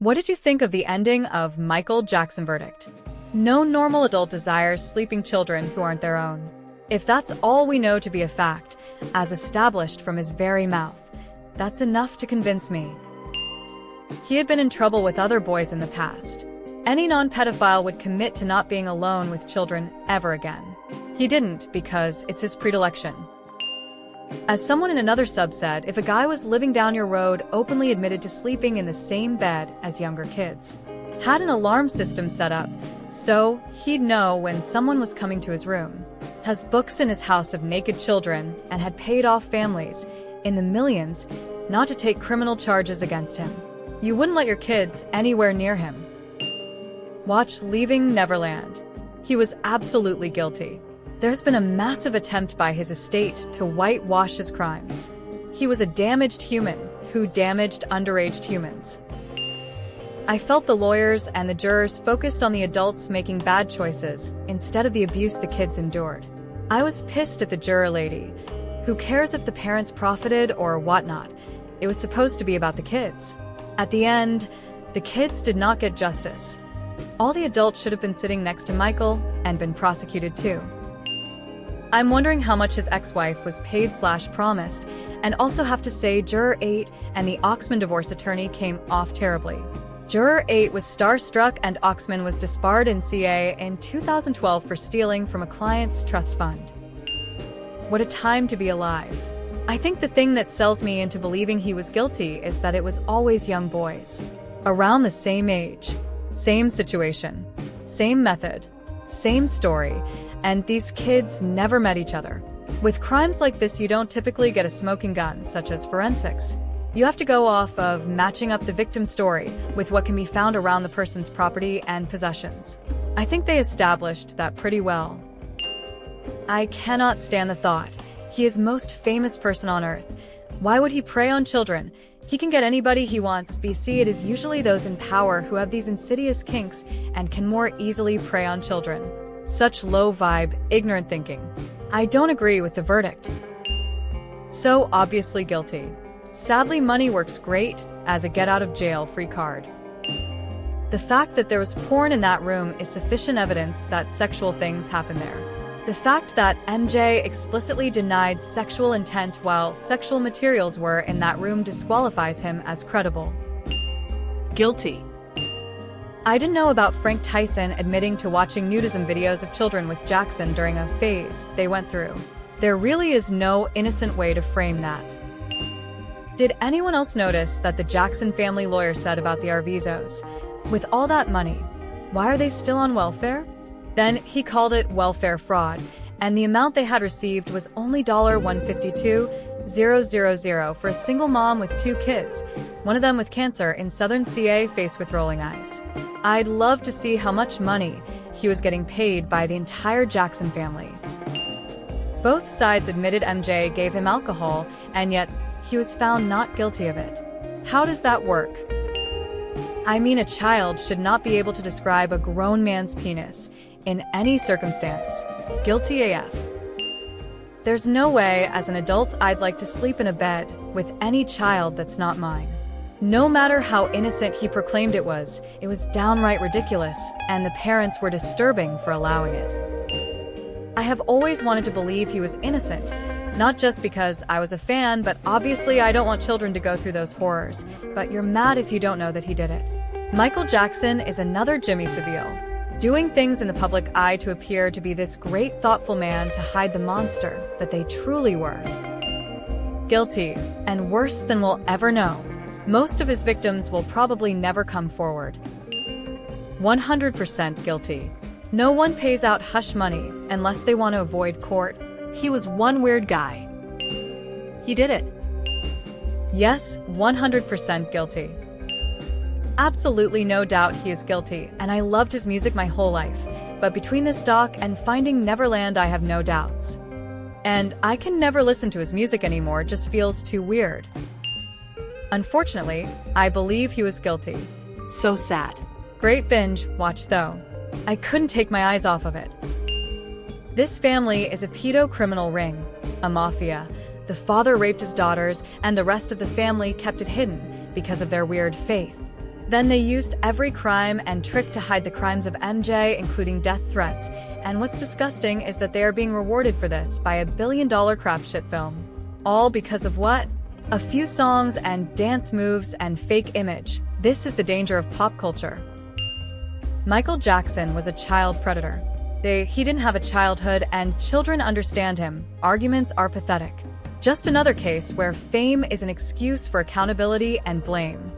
What did you think of the ending of Michael Jackson verdict? No normal adult desires sleeping children who aren't their own. If that's all we know to be a fact, as established from his very mouth, that's enough to convince me. He had been in trouble with other boys in the past. Any non-pedophile would commit to not being alone with children ever again. He didn't because it's his predilection. As someone in another sub said, if a guy was living down your road openly admitted to sleeping in the same bed as younger kids, had an alarm system set up, so he'd know when someone was coming to his room, has books in his house of naked children, and had paid off families, in the millions, not to take criminal charges against him, you wouldn't let your kids anywhere near him. Watch Leaving Neverland. He was absolutely guilty. There's been a massive attempt by his estate to whitewash his crimes. He was a damaged human who damaged underage humans. I felt the lawyers and the jurors focused on the adults making bad choices instead of the abuse the kids endured. I was pissed at the juror lady. Who cares if the parents profited or whatnot? It was supposed to be about the kids. At the end, the kids did not get justice. All the adults should have been sitting next to Michael and been prosecuted too. I'm wondering how much his ex-wife was paid/promised, and also have to say Juror 8 and the Oxman divorce attorney came off terribly. Juror 8 was starstruck and Oxman was disbarred in CA in 2012 for stealing from a client's trust fund. What a time to be alive. I think the thing that sells me into believing he was guilty is that it was always young boys. Around the same age, same situation, same method, same story, and these kids never met each other. With crimes like this, you don't typically get a smoking gun, such as forensics. You have to go off of matching up the victim's story with what can be found around the person's property and possessions. I think they established that pretty well. I cannot stand the thought. He is most famous person on earth. Why would he prey on children? He can get anybody he wants. BC, it is usually those in power who have these insidious kinks and can more easily prey on children. Such low-vibe, ignorant thinking. I don't agree with the verdict. So obviously guilty. Sadly, money works great as a get-out-of-jail-free card. The fact that there was porn in that room is sufficient evidence that sexual things happen there. The fact that MJ explicitly denied sexual intent while sexual materials were in that room disqualifies him as credible. Guilty. I didn't know about Frank Tyson admitting to watching nudism videos of children with Jackson during a phase they went through. There really is no innocent way to frame that. Did anyone else notice that the Jackson family lawyer said about the Arvizos? With all that money, why are they still on welfare? Then he called it welfare fraud, and the amount they had received was only $152,000 for a single mom with 2 kids, one of them with cancer in southern CA, faced with rolling eyes. I'd love to see how much money he was getting paid by the entire Jackson family. Both sides admitted MJ gave him alcohol, and yet he was found not guilty of it. How does that work? I mean, a child should not be able to describe a grown man's penis in any circumstance. Guilty AF. There's no way as an adult I'd like to sleep in a bed with any child that's not mine. No matter how innocent he proclaimed it was downright ridiculous, and the parents were disturbing for allowing it. I have always wanted to believe he was innocent, not just because I was a fan, but obviously I don't want children to go through those horrors, but you're mad if you don't know that he did it. Michael Jackson is another Jimmy Savile, doing things in the public eye to appear to be this great thoughtful man to hide the monster that they truly were. Guilty, and worse than we'll ever know. Most of his victims will probably never come forward. 100% guilty. No one pays out hush money unless they want to avoid court. He was one weird guy. He did it. Yes, 100% guilty. Absolutely no doubt he is guilty, and I loved his music my whole life, but between this doc and Finding Neverland I have no doubts. And I can never listen to his music anymore, it just feels too weird. Unfortunately, I believe he was guilty. So sad. Great binge watch though. I couldn't take my eyes off of it. This family is a pedo-criminal ring, a mafia. The father raped his daughters, and the rest of the family kept it hidden because of their weird faith. Then they used every crime and trick to hide the crimes of MJ, including death threats. And what's disgusting is that they are being rewarded for this by $1 billion crapshit film. All because of what? A few songs and dance moves and fake image. This is the danger of pop culture. Michael Jackson was a child predator. He didn't have a childhood, and children understand him. Arguments are pathetic. Just another case where fame is an excuse for accountability and blame.